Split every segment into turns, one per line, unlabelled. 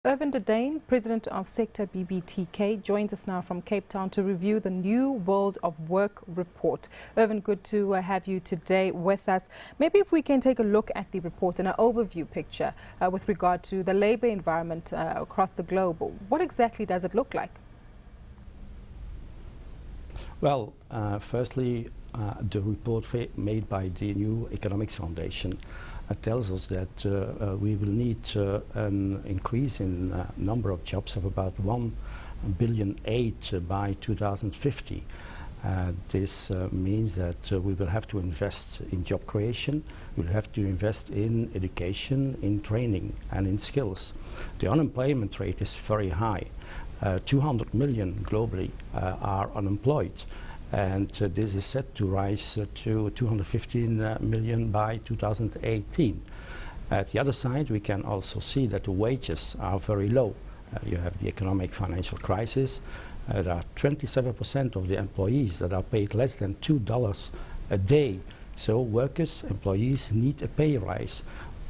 Erwin De Deyn, president of SETCA-BBTK, joins us now from Cape Town to review the New World of Work report. Erwin, good to have you today with us. Maybe if we can take a look at the report and an overview picture with regard to the labor environment across the globe. What exactly does it look like?
Well, firstly, the report made by the New Economics Foundation tells us that we will need an increase in number of jobs of about 1.8 billion by 2050. This means that we will have to invest in job creation, we'll have to invest in education, in training and in skills. The unemployment rate is very high. 200 million globally are unemployed. And this is set to rise to 215 million by 2018. At the other side, we can also see that the wages are very low. You have the economic financial crisis. There are 27% of the employees that are paid less than $2 a day. So workers, employees need a pay rise.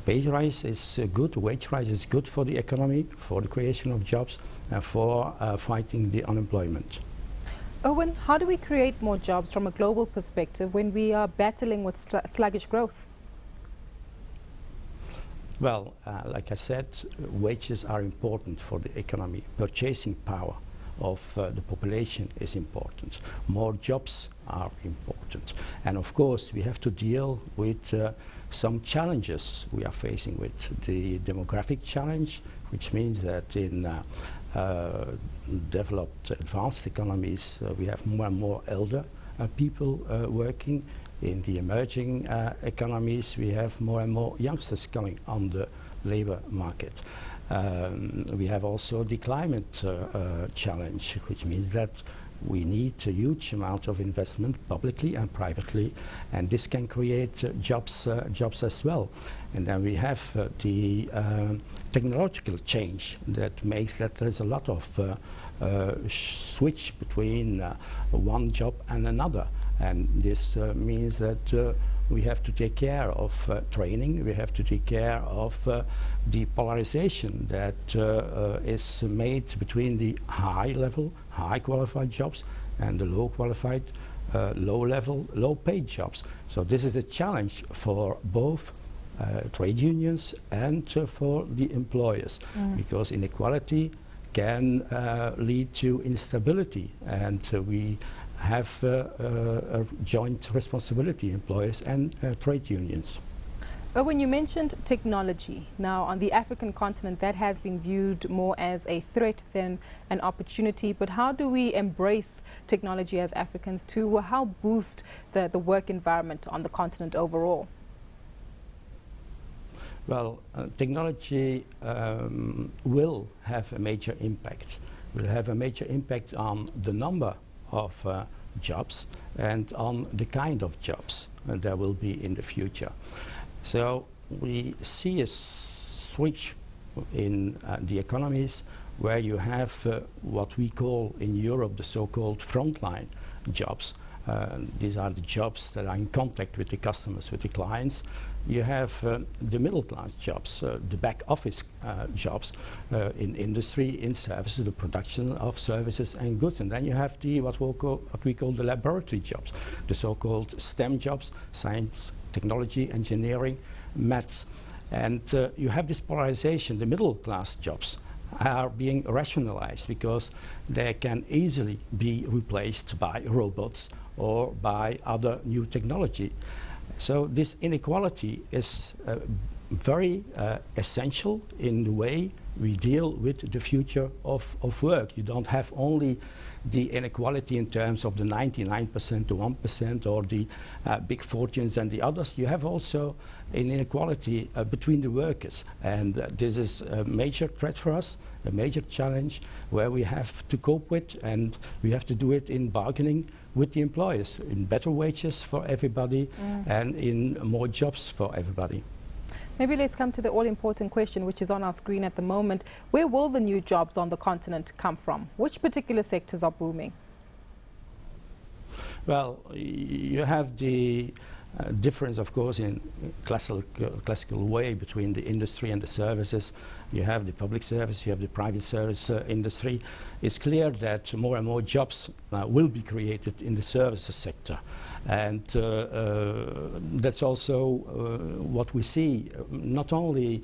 Pay rise is good, wage rise is good for the economy, for the creation of jobs, and for fighting the unemployment.
Erwin, how do we create more jobs from a global perspective when we are battling with sluggish growth?
Well, like I said, wages are important for the economy. Purchasing power of the population is important. More jobs are important. And of course, we have to deal with some challenges we are facing with the demographic challenge, which means that in developed, advanced economies, we have more and more elder people working. In the emerging economies, we have more and more youngsters coming on the labor market. We have also the climate challenge, which means that we need a huge amount of investment publicly and privately, and this can create jobs as well. And then we have the technological change that makes that there's a lot of switch between one job and another. And this means that we have to take care of training, we have to take care of the polarization that is made between the high-level, high-qualified jobs and the low-qualified, low-level, low-paid jobs. So this is a challenge for both trade unions and for the employers, because inequality can lead to instability, and we have a joint responsibility, employers and trade unions.
When you mentioned technology, now on the African continent that has been viewed more as a threat than an opportunity, but how do we embrace technology as Africans to help boost the work environment on the continent overall?
Well, technology will have a major impact. Will have a major impact on the number of jobs and on the kind of jobs there will be in the future. So we see a switch in the economies where you have what we call in Europe the so-called frontline jobs. These are the jobs that are in contact with the customers, with the clients. You have the middle class jobs, the back office jobs in industry, in services, the production of services and goods. And then you have the what we call the laboratory jobs, the so-called STEM jobs, science, technology, engineering, maths. And you have this polarization. The middle class jobs are being rationalized because they can easily be replaced by robots or by other new technology. So this inequality is very essential in the way we deal with the future of work. You don't have only the inequality in terms of the 99% to 1% or the big fortunes and the others. You have also an inequality between the workers, and this is a major threat for us, a major challenge where we have to cope with, and we have to do it in bargaining with the employers, in better wages for everybody and in more jobs for everybody.
Maybe let's come to the all-important question which is on our screen at the moment. Where will the new jobs on the continent come from? Which particular sectors are booming?
Well, you have the difference, of course, in classical way between the industry and the services. You have the public service, you have the private service industry. It's clear that more and more jobs will be created in the services sector. And that's also what we see, not only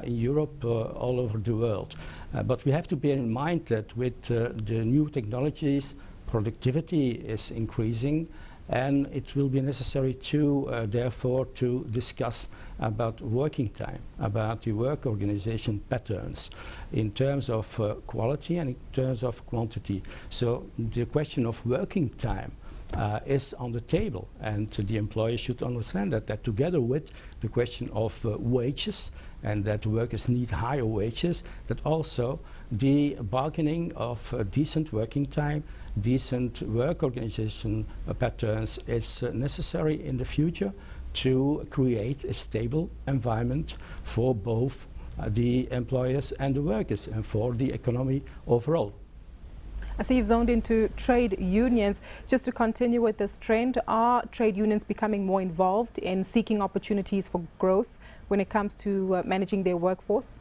in Europe, all over the world. But we have to bear in mind that with the new technologies, productivity is increasing, and it will be necessary to, therefore, to discuss about working time, about the work organization patterns in terms of quality and in terms of quantity. So the question of working time is on the table, and the employer should understand that together with the question of wages, and that workers need higher wages, that also the bargaining of decent working time, decent work organization patterns is necessary in the future to create a stable environment for both the employers and the workers and for the economy overall.
I see you've zoned into trade unions. Just to continue with this trend, are trade unions becoming more involved in seeking opportunities for growth when it comes to managing their workforce?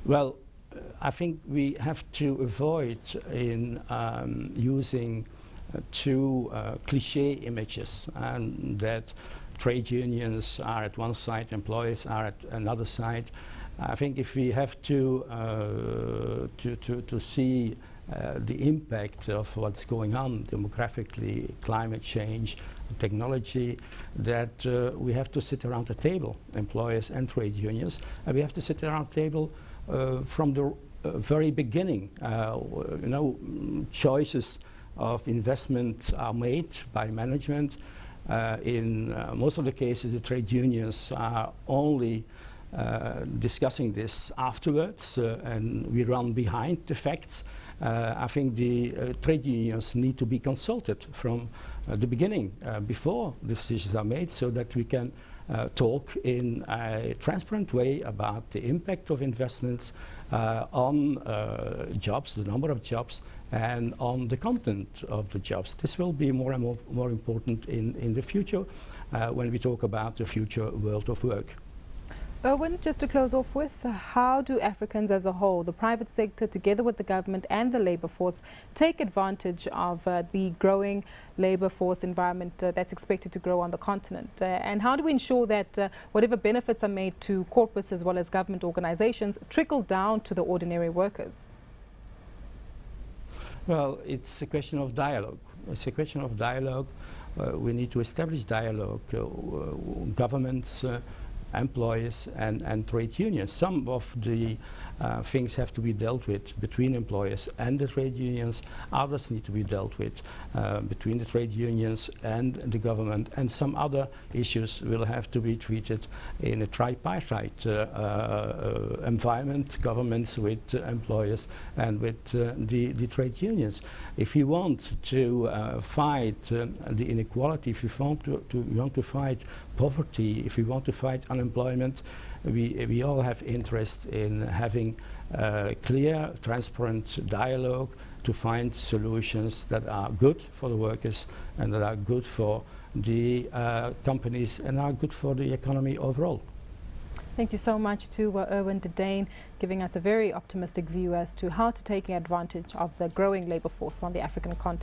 Well, I think we have to avoid in using too cliché images, and that trade unions are at one side, employers are at another side. I think if we have to see the impact of what's going on demographically, climate change, technology, that we have to sit around the table, employers and trade unions, and we have to sit around the table from the very beginning. You know, choices of investment are made by management. In most of the cases, the trade unions are only discussing this afterwards, and we run behind the facts. I think the trade unions need to be consulted from the beginning, before decisions are made, so that we can talk in a transparent way about the impact of investments on jobs, the number of jobs, and on the content of the jobs. This will be more and more important in the future when we talk about the future world of work.
Erwin, just to close off with, how do Africans as a whole, the private sector together with the government and the labour force, take advantage of the growing labour force environment that's expected to grow on the continent? And how do we ensure that whatever benefits are made to corporates as well as government organisations trickle down to the ordinary workers?
Well, it's a question of dialogue. It's a question of dialogue. We need to establish dialogue. Governments, employers and trade unions. Some of the things have to be dealt with between employers and the trade unions. Others need to be dealt with between the trade unions and the government. And some other issues will have to be treated in a tripartite environment, governments with employers and with the trade unions. If you want to fight the inequality, if you want to fight poverty, if we want to fight unemployment, we all have interest in having clear, transparent dialogue to find solutions that are good for the workers and that are good for the companies and are good for the economy overall.
Thank you so much to Erwin De Deyn, giving us a very optimistic view as to how to take advantage of the growing labour force on the African continent.